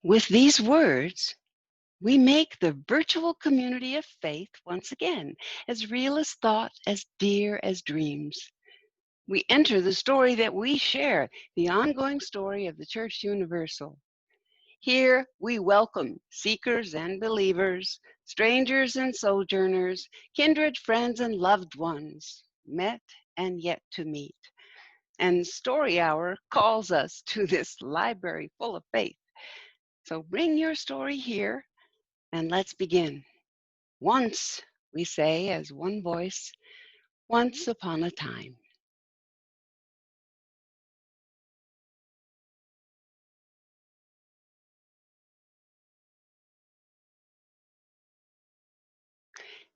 With these words, we make the virtual community of faith once again as real as thought, as dear as dreams. We enter the story that we share, the ongoing story of the Church Universal. Here we welcome seekers and believers, strangers and sojourners, kindred friends and loved ones, met and yet to meet. And Story Hour calls us to this library full of faith. So bring your story here and let's begin. Once, we say as one voice, once upon a time.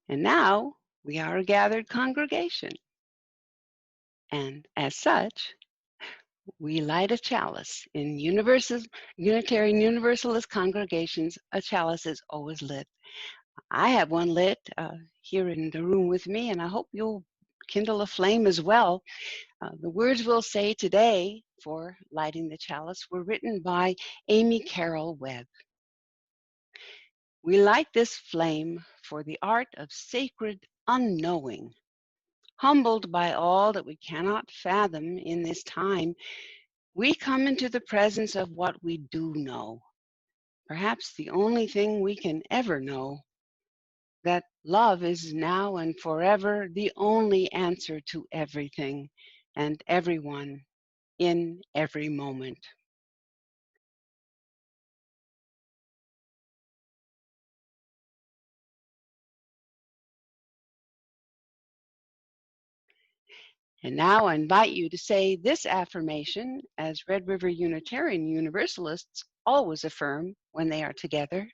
And now we are a gathered congregation. And as such, we light a chalice. In Unitarian Universalist congregations, a chalice is always lit. I have one lit here in the room with me, and I hope you'll kindle a flame as well. The words we'll say today for lighting the chalice were written by Amy Carroll Webb. We light this flame for the art of sacred unknowing. Humbled by all that we cannot fathom in this time, we come into the presence of what we do know, perhaps the only thing we can ever know, that love is now and forever the only answer to everything and everyone in every moment. And now I invite you to say this affirmation as Red River Unitarian Universalists always affirm when they are together.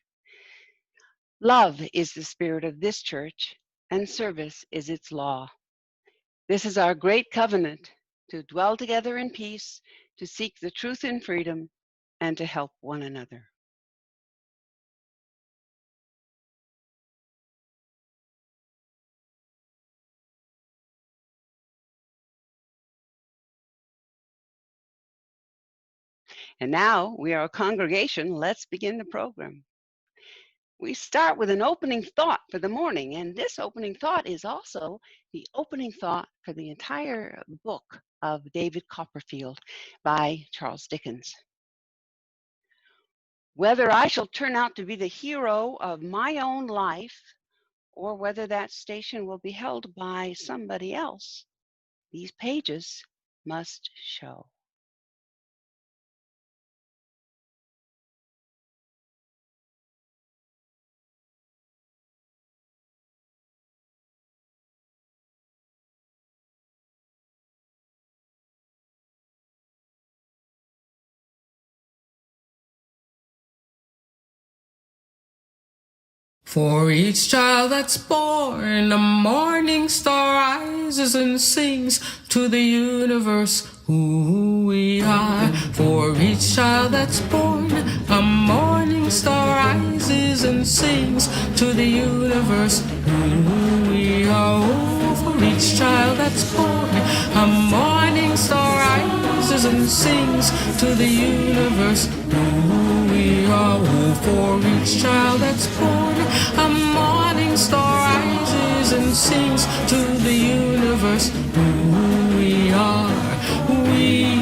Love is the spirit of this church, and service is its law. This is our great covenant, to dwell together in peace, to seek the truth in freedom, and to help one another. And now we are a congregation. Let's begin the program. We start with an opening thought for the morning, and this opening thought is also the opening thought for the entire book of David Copperfield by Charles Dickens. Whether I shall turn out to be the hero of my own life, or whether that station will be held by somebody else, these pages must show. For each child that's born, a morning star rises and sings to the universe who we are. For each child that's born, a morning star rises and sings to the universe who we are. Oh, for each child that's born, a morning star rises and sings to the universe who we are. Oh, for each child that's born, a morning star rises and sings to the universe who we are. We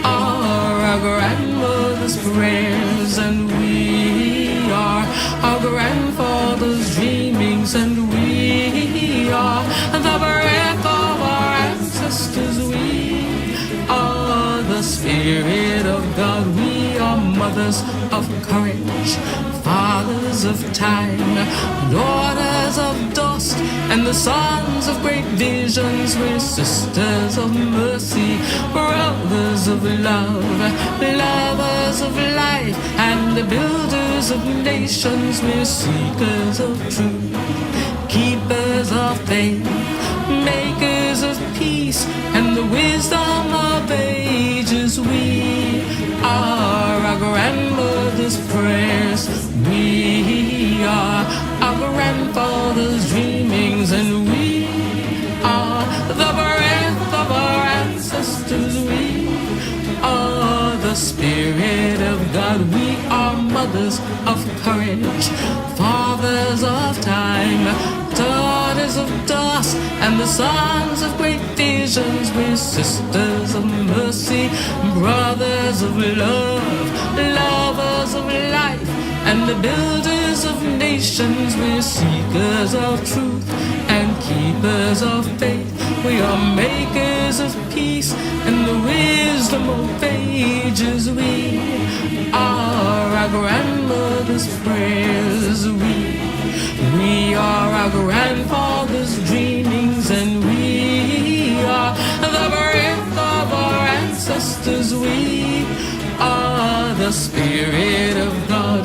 are our grandmother's prayers, and we are our grandfather's dreamings, and we are the breath of our ancestors. We are the Spirit of God. We are mothers of courage, fathers of time, daughters of dust, and the sons of great visions. We're sisters of mercy, brothers of love, lovers of life, and the builders of nations. We're seekers of truth, keepers of faith, makers of peace, and the wisdom of ages. We are our grandmother's prayers. We are our grandfather's dreamings, and we are the breath of our ancestors. We are the the Spirit of God. We are mothers of courage, fathers of time, daughters of dust, and the sons of great visions. We're sisters of mercy, brothers of love, lovers of life, and the builders of nations. We're seekers of truth and keepers of faith. We are makers of peace and the wisdom of ages. We are our grandmother's prayers. We are our grandfather's dreamings, and we are the breath of our ancestors. We are the Spirit of God.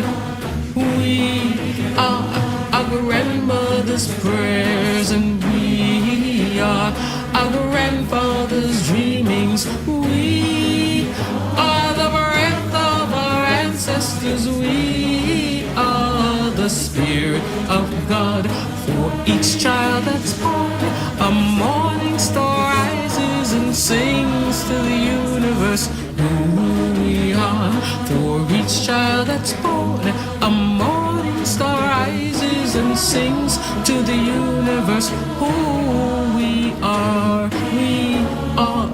We are our grandmother's prayers, and we are our grandfather's dreamings. We are the breath of our ancestors. We are the Spirit of God. For each child that's born, a morning star rises and sings to the universe who we are. For each child that's born, a morning star rises and sings to the universe who we are. We are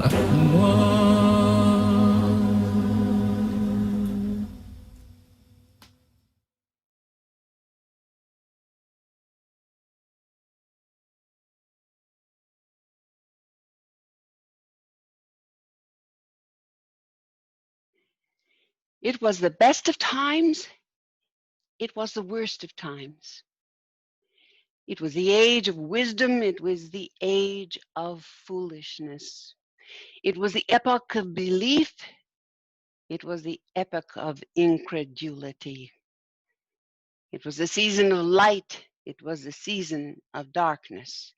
one. It was the best of times. It was the worst of times. It was the age of wisdom. It was the age of foolishness. It was the epoch of belief. It was the epoch of incredulity. It was the season of light. It was the season of darkness.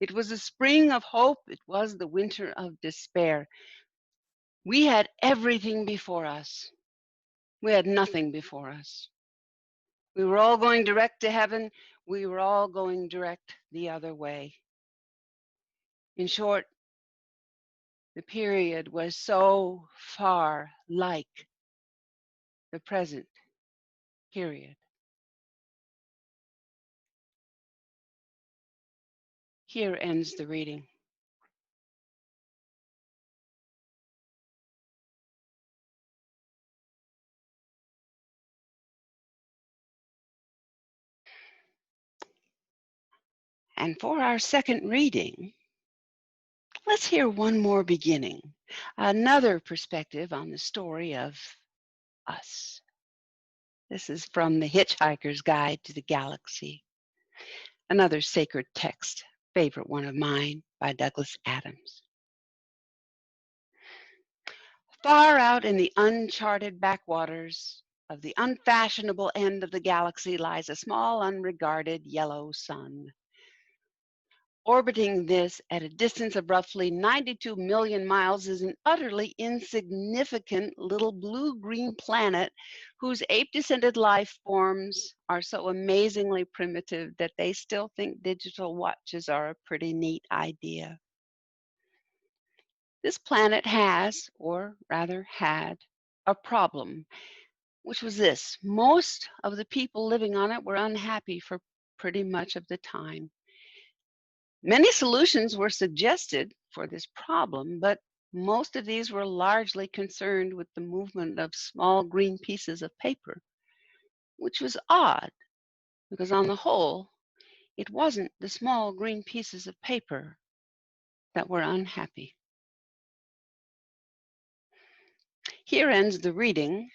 It was the spring of hope. It was the winter of despair. We had everything before us. We had nothing before us. We were all going direct to heaven. We were all going direct the other way. In short, the period was so far like the present period. Here ends the reading. And for our second reading, let's hear one more beginning, another perspective on the story of us. This is from The Hitchhiker's Guide to the Galaxy, another sacred text, favorite one of mine, by Douglas Adams. Far out in the uncharted backwaters of the unfashionable end of the galaxy lies a small, unregarded yellow sun. Orbiting this at a distance of roughly 92 million miles is an utterly insignificant little blue-green planet whose ape-descended life forms are so amazingly primitive that they still think digital watches are a pretty neat idea. This planet has, or rather had, a problem, which was this: most of the people living on it were unhappy for pretty much of the time. Many solutions were suggested for this problem, but most of these were largely concerned with the movement of small green pieces of paper, which was odd because on the whole, it wasn't the small green pieces of paper that were unhappy. Here ends the reading.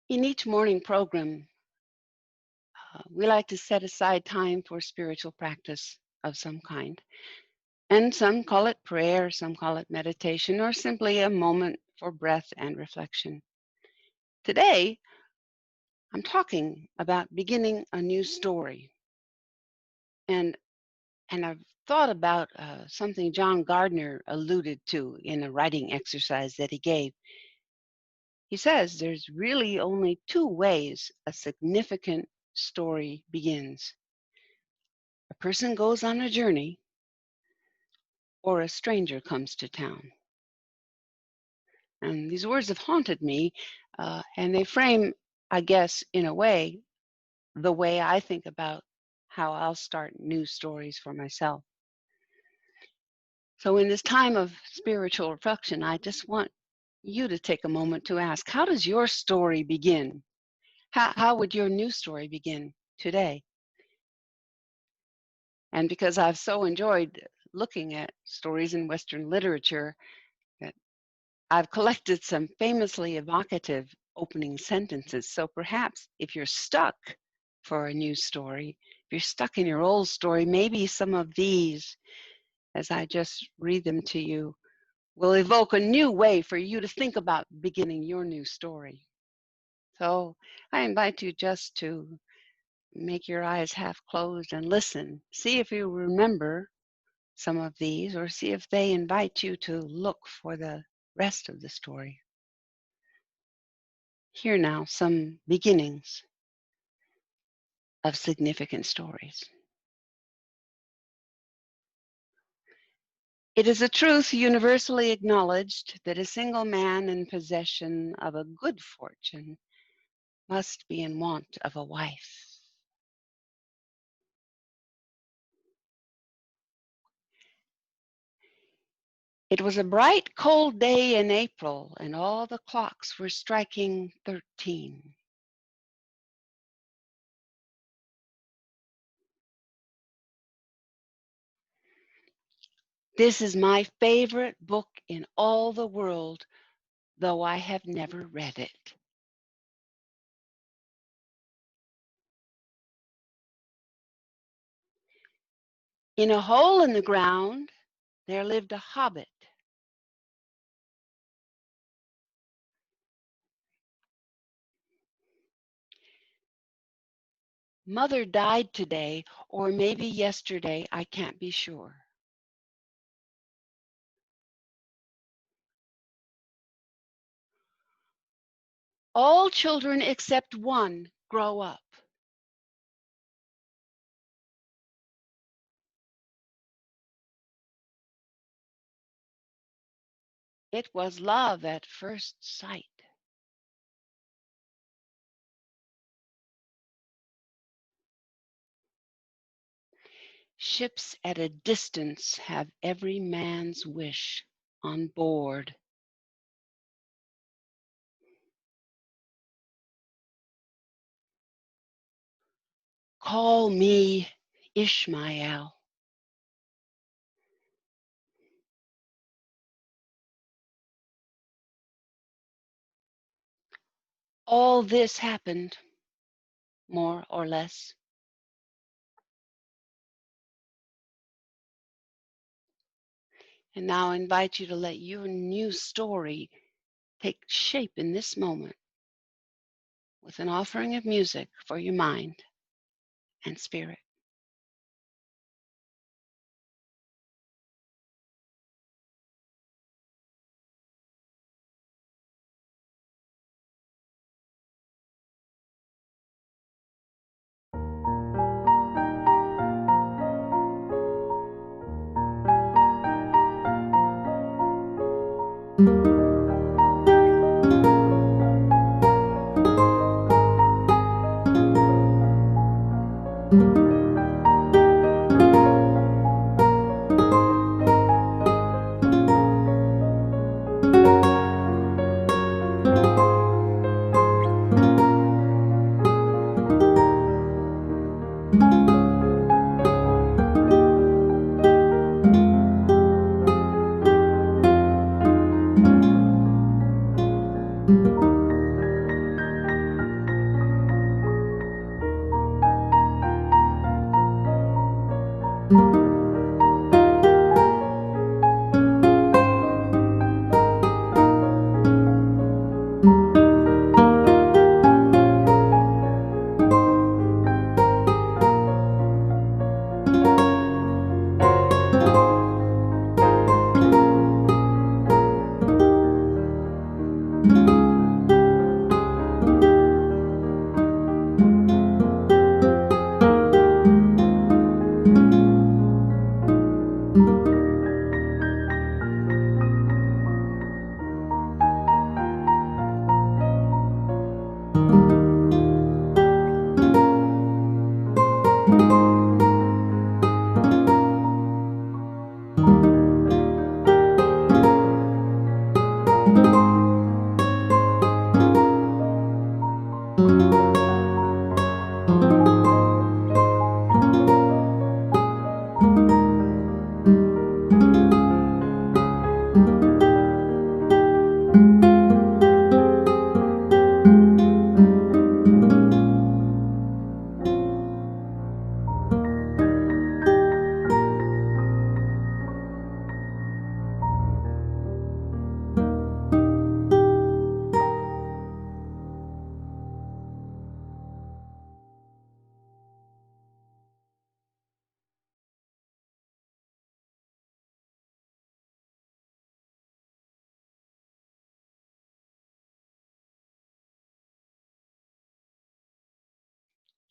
In each morning program, we like to set aside time for spiritual practice of some kind. And some call it prayer, some call it meditation, or simply a moment for breath and reflection. Today, I'm talking about beginning a new story. And I've thought about something John Gardner alluded to in a writing exercise that he gave. He says there's really only two ways a significant story begins. A person goes on a journey, or a stranger comes to town. And these words have haunted me, and they frame, I guess, in a way, the way I think about how I'll start new stories for myself. So in this time of spiritual reflection, I just want you to take a moment to ask, how does your story begin? How would your new story begin today? And because I've so enjoyed looking at stories in Western literature, I've collected some famously evocative opening sentences. So perhaps if you're stuck for a new story, if you're stuck in your old story, maybe some of these, as I just read them to you, will evoke a new way for you to think about beginning your new story. So I invite you just to make your eyes half closed and listen. See if you remember some of these, or see if they invite you to look for the rest of the story. Here now, some beginnings of significant stories. It is a truth universally acknowledged that a single man in possession of a good fortune must be in want of a wife. It was a bright, cold day in April, and all the clocks were striking 13. This is my favorite book in all the world, though I have never read it. In a hole in the ground, there lived a hobbit. Mother died today, or maybe yesterday, I can't be sure. All children except one grow up. It was love at first sight. Ships at a distance have every man's wish on board. Call me Ishmael. All this happened, more or less. And now I invite you to let your new story take shape in this moment with an offering of music for your mind and spirit.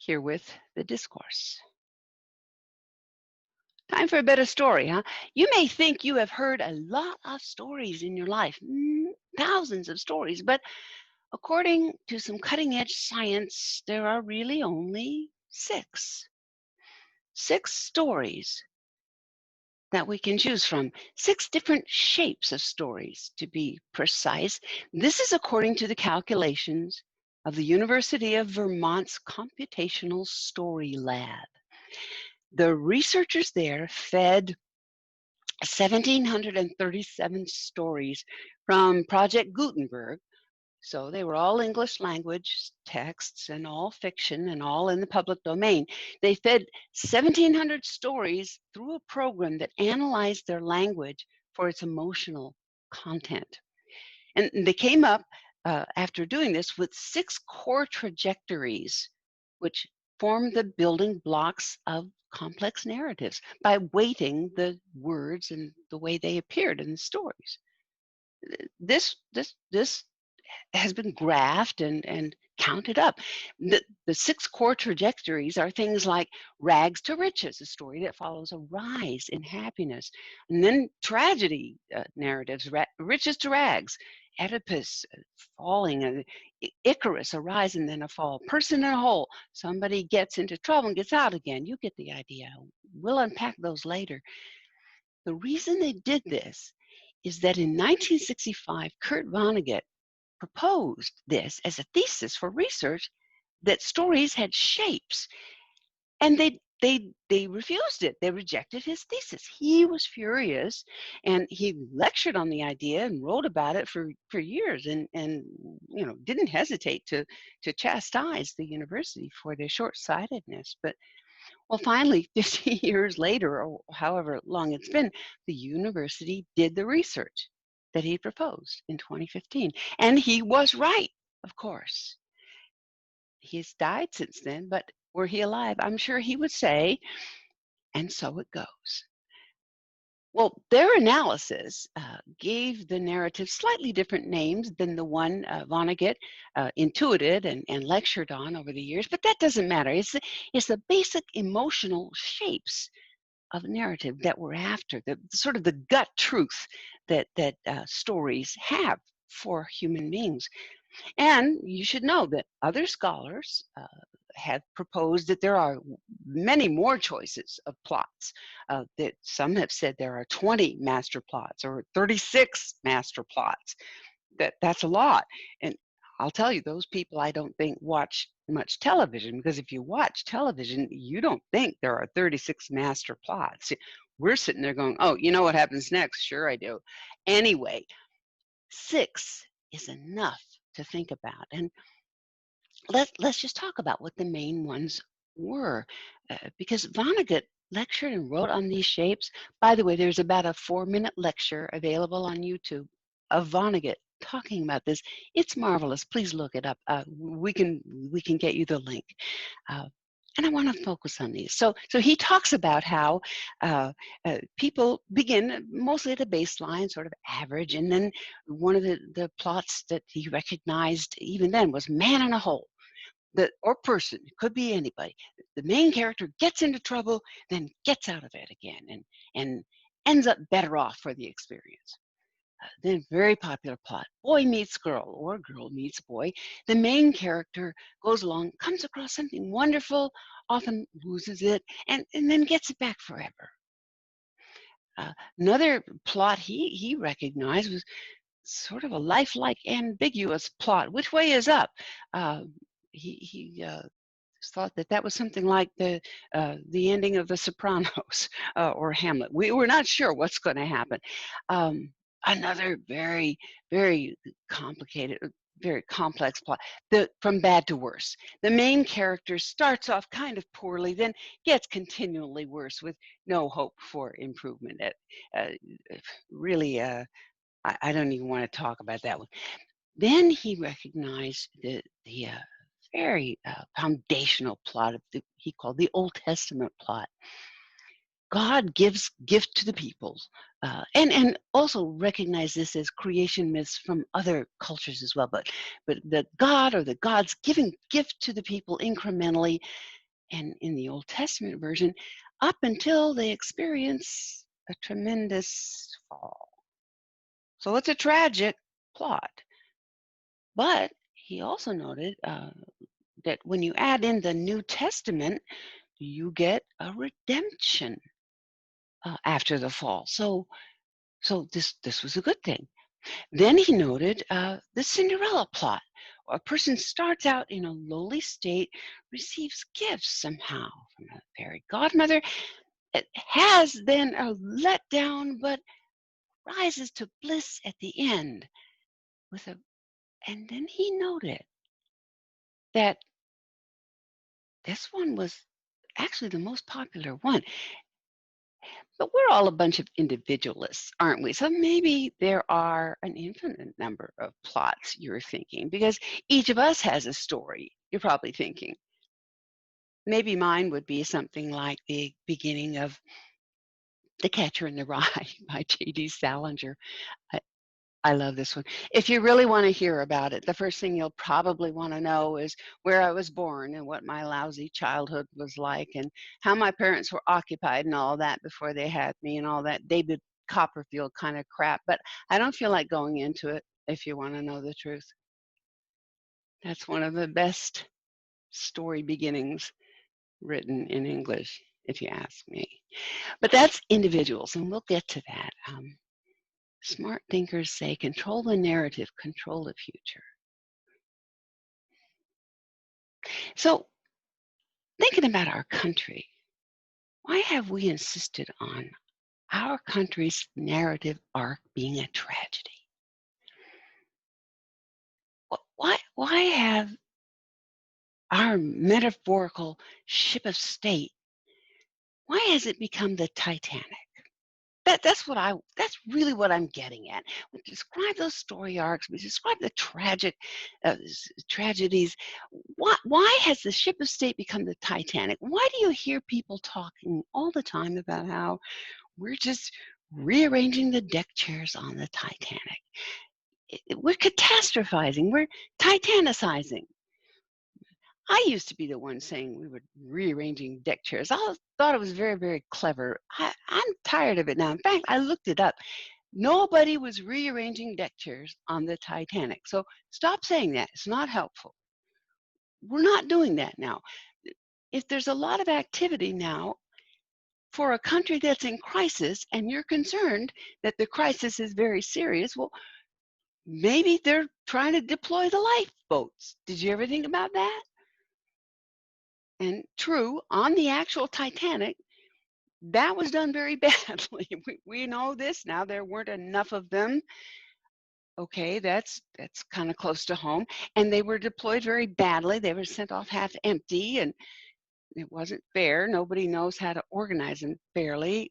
Herewith the discourse. Time for a better story, huh? You may think you have heard a lot of stories in your life, thousands of stories, but according to some cutting edge science, there are really only six. Six stories that we can choose from. Six different shapes of stories, to be precise. This is according to the calculations of the University of Vermont's Computational Story Lab. The researchers there fed 1,737 stories from Project Gutenberg. So they were all English language texts and all fiction and all in the public domain. They fed 1,700 stories through a program that analyzed their language for its emotional content. And they came up after doing this with 6 core trajectories, which form the building blocks of complex narratives by weighting the words and the way they appeared in the stories. This has been graphed and counted up. The 6 core trajectories are things like rags to riches, a story that follows a rise in happiness, and then tragedy narratives, riches to rags, Oedipus falling, Icarus, a rise and then a fall, person in a hole, somebody gets into trouble and gets out again. You get the idea. We'll unpack those later. The reason they did this is that in 1965, Kurt Vonnegut proposed this as a thesis for research, that stories had shapes, and they refused it. They rejected his thesis. He was furious, and he lectured on the idea and wrote about it for years, and didn't hesitate to chastise the university for their short-sightedness. But well, finally, 50 years later, or however long it's been, the university did the research that he proposed in 2015. And he was right, of course. He's died since then, but were he alive, I'm sure he would say, and so it goes. Well, their analysis gave the narrative slightly different names than the one Vonnegut intuited and lectured on over the years, but that doesn't matter. It's the basic emotional shapes of narrative that we're after, the sort of the gut truth that stories have for human beings. And you should know that other scholars have proposed that there are many more choices of plots. That some have said there are 20 master plots or 36 master plots. That's a lot. And I'll tell you, those people I don't think watch much television, because if you watch television, you don't think there are 36 master plots. We're sitting there going, oh, you know what happens next? Sure I do. Anyway, 6 is enough to think about. And let's just talk about what the main ones were, because Vonnegut lectured and wrote on these shapes. By the way, there's about a 4-minute lecture available on YouTube of Vonnegut talking about this. It's marvelous. Please look it up. We can get you the link. And I want to focus on these. So he talks about how people begin mostly at a baseline, sort of average, and then one of the plots that he recognized even then was man in a hole. Or person, it could be anybody. The main character gets into trouble, then gets out of it again, and ends up better off for the experience. Then very popular plot, boy meets girl or girl meets boy. The main character goes along, comes across something wonderful, often loses it, and then gets it back forever. Another plot he recognized was sort of a lifelike ambiguous plot. Which way is up? He thought that was something like the ending of The Sopranos or Hamlet. We were not sure what's going to happen. Another very, very complicated, very complex plot, from bad to worse. The main character starts off kind of poorly, then gets continually worse with no hope for improvement. Really, I don't even want to talk about that one. Then he recognized the very foundational plot of he called the Old Testament plot. God gives gift to the people, and also recognize this as creation myths from other cultures as well. But the God or the gods giving gift to the people incrementally, and in the Old Testament version, up until they experience a tremendous fall. So it's a tragic plot. But he also noted that when you add in the New Testament, you get a redemption after the fall. So this was a good thing. Then he noted the Cinderella plot. A person starts out in a lowly state, receives gifts somehow from a fairy godmother, it has then a letdown, but rises to bliss at the end with a. And then he noted that this one was actually the most popular one. But we're all a bunch of individualists, aren't we? So maybe there are an infinite number of plots you're thinking, because each of us has a story, you're probably thinking. Maybe mine would be something like the beginning of The Catcher in the Rye by J.D. Salinger. I love this one. If you really want to hear about it, the first thing you'll probably want to know is where I was born and what my lousy childhood was like and how my parents were occupied and all that before they had me and all that David Copperfield kind of crap. But I don't feel like going into it if you want to know the truth. That's one of the best story beginnings written in English, if you ask me. But that's individuals, and we'll get to that. Smart thinkers say, control the narrative, control the future. So, thinking about our country, why have we insisted on our country's narrative arc being a tragedy? Why have our metaphorical ship of state, why has it become the Titanic? That's really what I'm getting at. We describe those story arcs, we describe the tragic tragedies. Why has the ship of state become the Titanic? Why do you hear people talking all the time about how we're just rearranging the deck chairs on the Titanic? We're catastrophizing, we're titanicizing. I used to be the one saying we were rearranging deck chairs. I thought it was very, very clever. I'm tired of it now. In fact, I looked it up. Nobody was rearranging deck chairs on the Titanic. So stop saying that. It's not helpful. We're not doing that now. If there's a lot of activity now for a country that's in crisis and you're concerned that the crisis is very serious, well, maybe they're trying to deploy the lifeboats. Did you ever think about that? And true, on the actual Titanic, that was done very badly. We know this now. There weren't enough of them. Okay, that's kind of close to home. And they were deployed very badly. They were sent off half empty, and it wasn't fair. Nobody knows how to organize them fairly.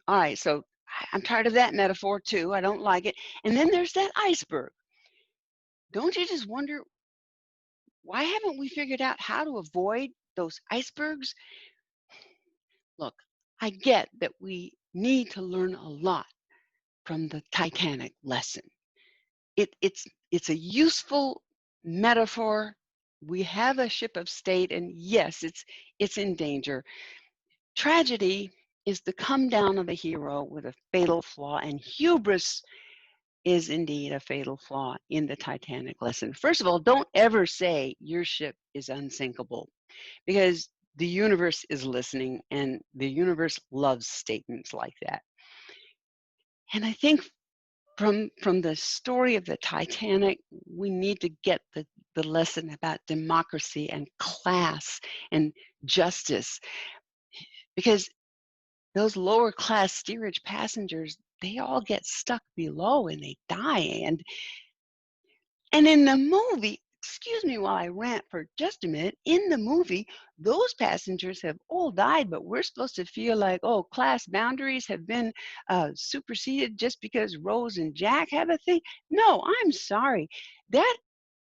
All right, so I'm tired of that metaphor too. I don't like it. And then there's that iceberg. Don't you just wonder, why haven't we figured out how to avoid those icebergs? Look, I get that we need to learn a lot from the Titanic lesson. It's a useful metaphor. We have a ship of state, and yes, it's in danger. Tragedy is the come down of a hero with a fatal flaw, and hubris is indeed a fatal flaw in the Titanic lesson. First of all, don't ever say your ship is unsinkable, because the universe is listening, and the universe loves statements like that. And I think from the story of the Titanic, we need to get the lesson about democracy and class and justice, because those lower class steerage passengers, they all get stuck below and they die. And in the movie, excuse me while I rant for just a minute, in the movie, those passengers have all died, but we're supposed to feel like, oh, class boundaries have been superseded just because Rose and Jack have a thing. No, I'm sorry. That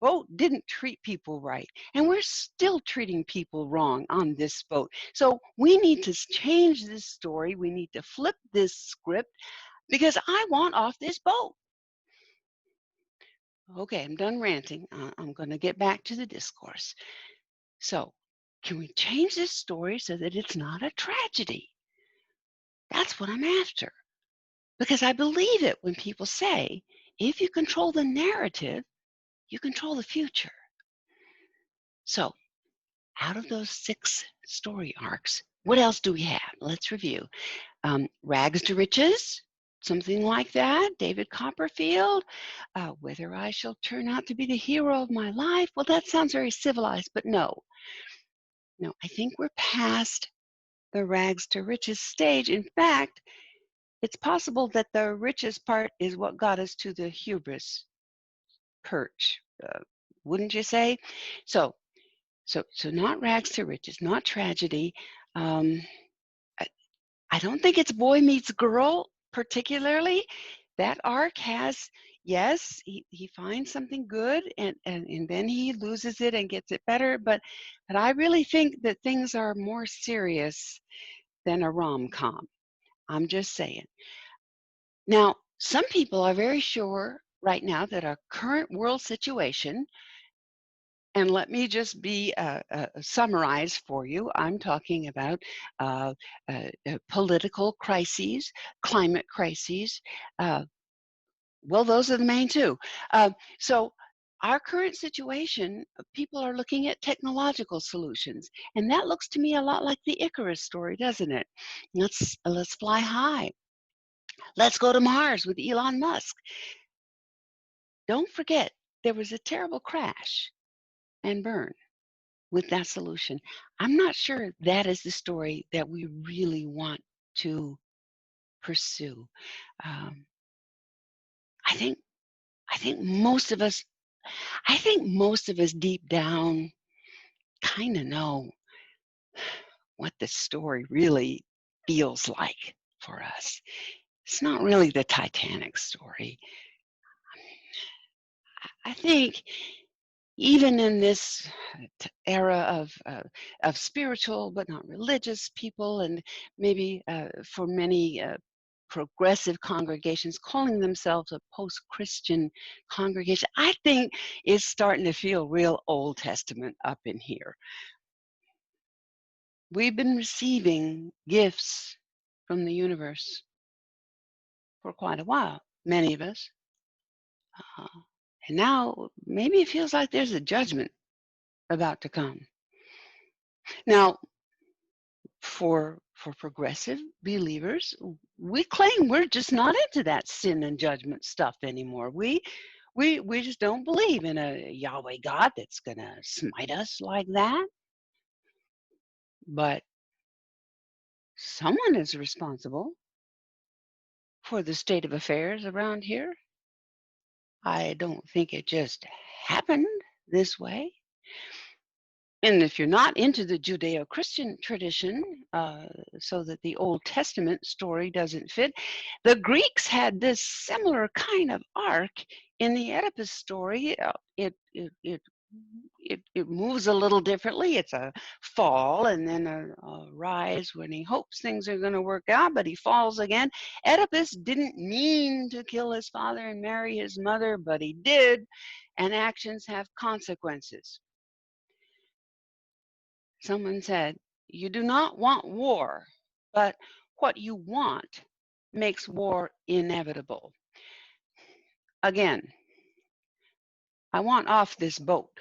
boat didn't treat people right. And we're still treating people wrong on this boat. So we need to change this story. We need to flip this script because I want off this boat. Okay, I'm done ranting. I'm going to get back to the discourse. So, can we change this story so that it's not a tragedy? That's what I'm after. Because I believe it when people say, if you control the narrative, you control the future. So, out of those 6 story arcs, what else do we have? Let's review. Rags to riches, something like that. David Copperfield, whether I shall turn out to be the hero of my life. Well, that sounds very civilized, but no. No, I think we're past the rags to riches stage. In fact, it's possible that the richest part is what got us to the hubris perch, wouldn't you say? So not rags to riches, not tragedy. Um, I don't think it's boy meets girl particularly. That arc has, yes, he finds something good and then he loses it and gets it better. But I really think that things are more serious than a rom-com. I'm just saying. Now, some people are very sure right now that our current world situation, and let me just be summarize for you. I'm talking about political crises, climate crises. Well, those are the main two. So our current situation, people are looking at technological solutions, and that looks to me a lot like the Icarus story, doesn't it? Let's fly high. Let's go to Mars with Elon Musk. Don't forget, there was a terrible crash and burn with that solution. I'm not sure that is the story that we really want to pursue. Um, I think most of us, deep down kind of know what the story really feels like for us. It's not really the Titanic story. I think even in this era of spiritual but not religious people, and maybe for many progressive congregations calling themselves a post-Christian congregation, I think is starting to feel real Old Testament up in here. We've been receiving gifts from the universe for quite a while, many of us. And now maybe it feels like there's a judgment about to come. Now, for progressive believers, we claim we're just not into that sin and judgment stuff anymore. We just don't believe in a Yahweh God that's going to smite us like that. But someone is responsible for the state of affairs around here. I don't think it just happened this way. And if you're not into the Judeo-Christian tradition, so that the Old Testament story doesn't fit, the Greeks had this similar kind of arc in the Oedipus story. It moves a little differently. It's a fall and then a rise when he hopes things are going to work out, but he falls again. Oedipus didn't mean to kill his father and marry his mother, but he did, and actions have consequences. Someone said, you do not want war, but what you want makes war inevitable. Again, I want off this boat,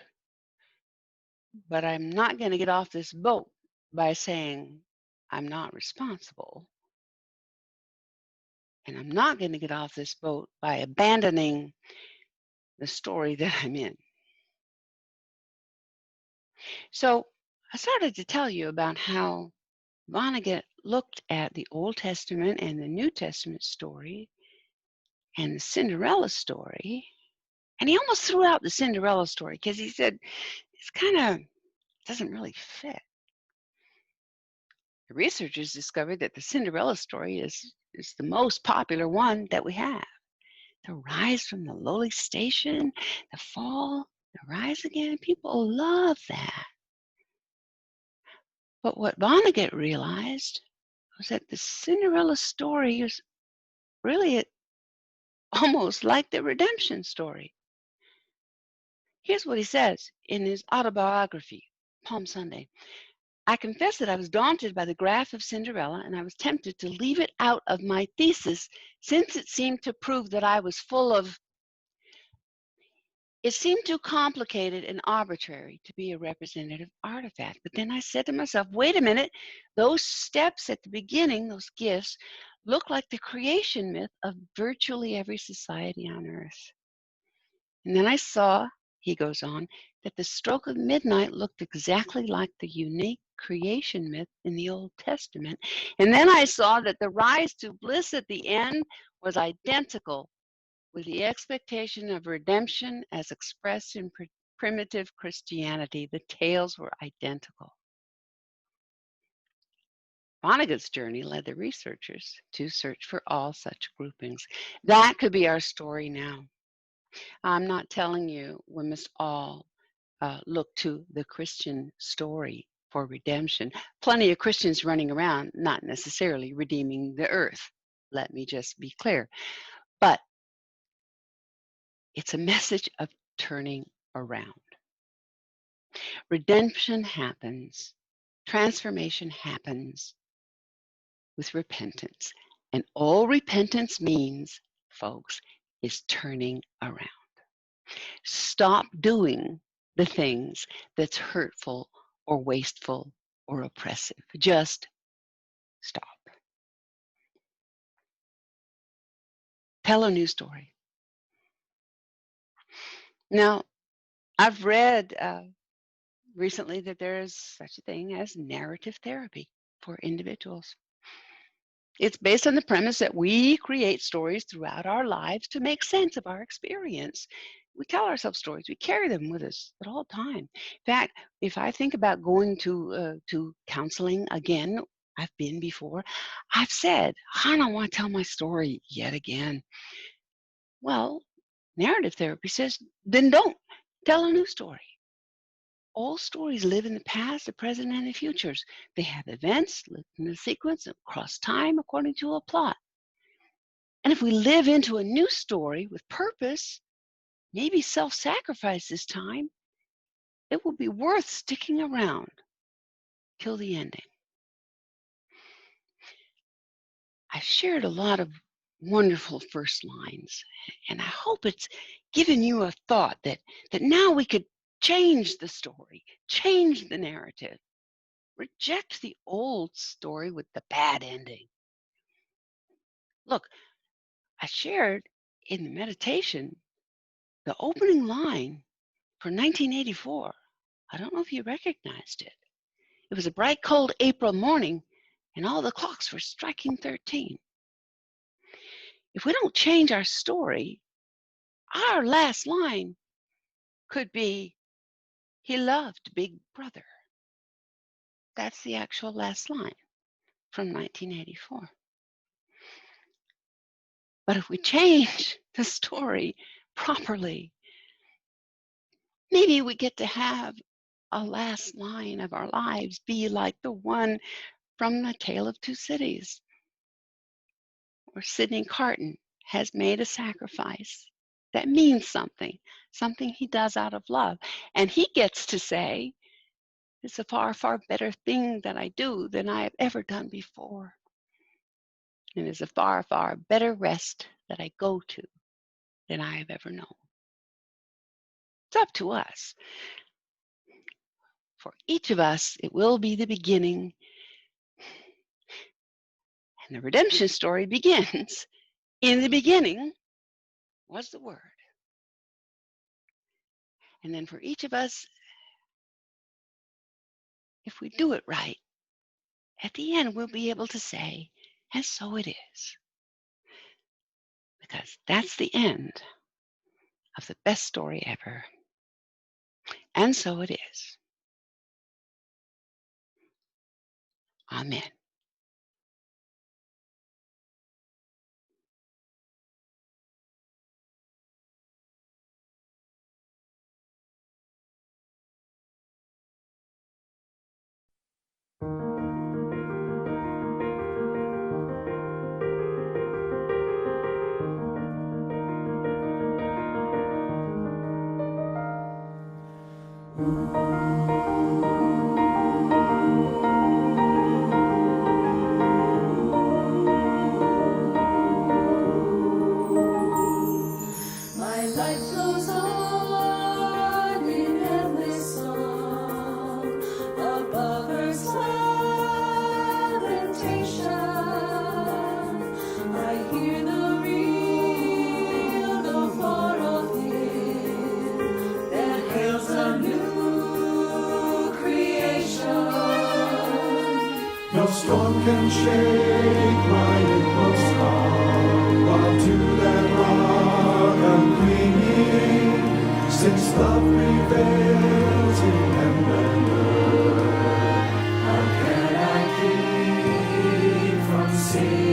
but I'm not going to get off this boat by saying I'm not responsible. And I'm not going to get off this boat by abandoning the story that I'm in. So I started to tell you about how Vonnegut looked at the Old Testament and the New Testament story and the Cinderella story, and he almost threw out the Cinderella story because he said it's kind of doesn't really fit. The researchers discovered that the Cinderella story is the most popular one that we have. The rise from the lowly station, the fall, Rise again. People love that. But what Vonnegut realized was that the Cinderella story is really almost like the redemption story. Here's what he says in his autobiography, Palm Sunday. I confess that I was daunted by the graph of Cinderella, and I was tempted to leave it out of my thesis since it seemed to prove that I was full of. It seemed too complicated and arbitrary to be a representative artifact. But then I said to myself, wait a minute, those steps at the beginning, those gifts, look like the creation myth of virtually every society on earth. And then I saw, he goes on, that the stroke of midnight looked exactly like the unique creation myth in the Old Testament. And then I saw that the rise to bliss at the end was identical with the expectation of redemption as expressed in primitive Christianity. The tales were identical. Vonnegut's journey led the researchers to search for all such groupings. That could be our story now. I'm not telling you we must all look to the Christian story for redemption. Plenty of Christians running around, not necessarily redeeming the earth. Let me just be clear. But it's a message of turning around. Redemption happens, transformation happens with repentance. And all repentance means, folks, is turning around. Stop doing the things that's hurtful or wasteful or oppressive. Just stop. Tell a new story. Now, I've read recently that there is such a thing as narrative therapy for individuals. It's based on the premise that we create stories throughout our lives to make sense of our experience. We tell ourselves stories. We carry them with us at all time. In fact, if I think about going to counseling again, I've been before. I've said, I don't want to tell my story yet again. Well, narrative therapy says, then don't tell a new story. All stories live in the past, the present, and the futures. They have events lived in a sequence across time according to a plot. And if we live into a new story with purpose, maybe self-sacrifice this time, it will be worth sticking around till the ending. I've shared a lot of wonderful first lines, and I hope it's given you a thought that now we could change the story, change the narrative, reject the old story with the bad ending. Look, I shared in the meditation the opening line for 1984. I don't know if you recognized it. It was a bright, cold April morning, and all the clocks were striking 13. If we don't change our story, our last line could be, he loved Big Brother. That's the actual last line from 1984. But if we change the story properly, maybe we get to have a last line of our lives be like the one from The Tale of Two Cities, where Sidney Carton has made a sacrifice that means something he does out of love. And he gets to say, it's a far, far better thing that I do than I have ever done before. And it's a far, far better rest that I go to than I have ever known. It's up to us. For each of us, it will be the beginning. And the redemption story begins. In the beginning was the Word. And then for each of us, if we do it right, at the end we'll be able to say, and so it is. Because that's the end of the best story ever. And so it is. Amen. storm can shake my inmost calm, while to that rock I'm clinging, since love prevails in heaven and earth. How can I keep from singing?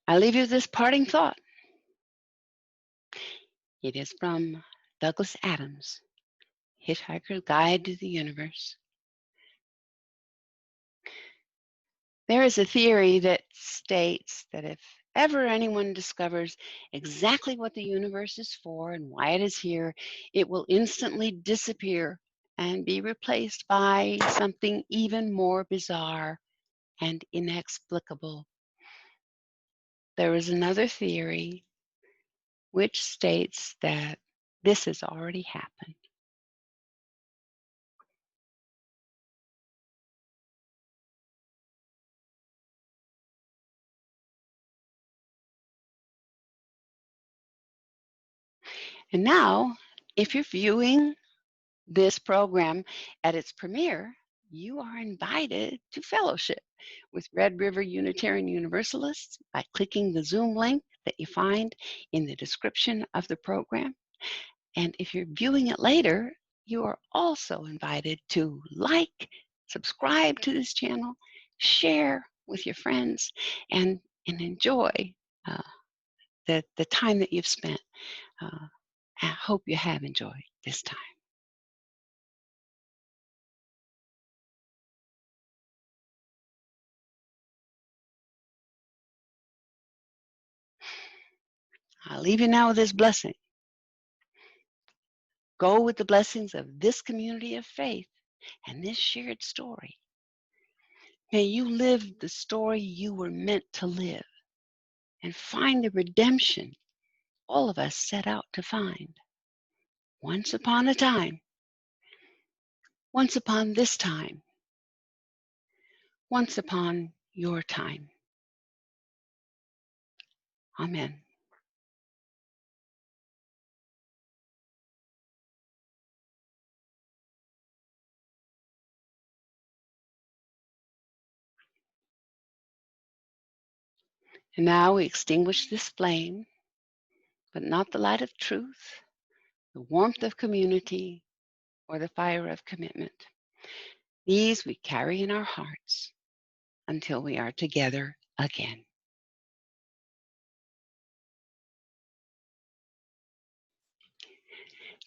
I leave you with this parting thought. It is from Douglas Adams, Hitchhiker's Guide to the Universe. There is a theory that states that if ever anyone discovers exactly what the universe is for and why it is here, it will instantly disappear and be replaced by something even more bizarre and inexplicable. There is another theory which states that this has already happened. And now, if you're viewing this program at its premiere, you are invited to fellowship with Red River Unitarian Universalists by clicking the Zoom link that you find in the description of the program. And if you're viewing it later, you are also invited to like, subscribe to this channel, share with your friends, and enjoy uh, the time that you've spent. I hope you have enjoyed this time. I'll leave you now with this blessing. Go with the blessings of this community of faith and this shared story. May you live the story you were meant to live and find the redemption all of us set out to find. Once upon a time, once upon this time, once upon your time. Amen. And now we extinguish this flame, but not the light of truth, the warmth of community, or the fire of commitment. These we carry in our hearts until we are together again.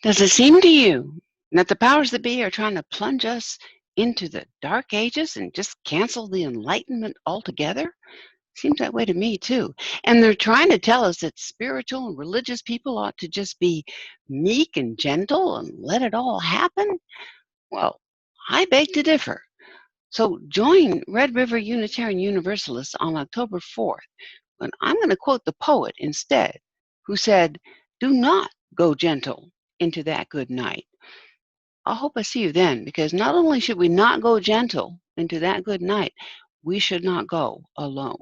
Does it seem to you that the powers that be are trying to plunge us into the dark ages and just cancel the Enlightenment altogether? Seems that way to me, too. And they're trying to tell us that spiritual and religious people ought to just be meek and gentle and let it all happen? Well, I beg to differ. So join Red River Unitarian Universalists on October 4th, when I'm going to quote the poet instead, who said, "Do not go gentle into that good night." I hope I see you then, because not only should we not go gentle into that good night, we should not go alone.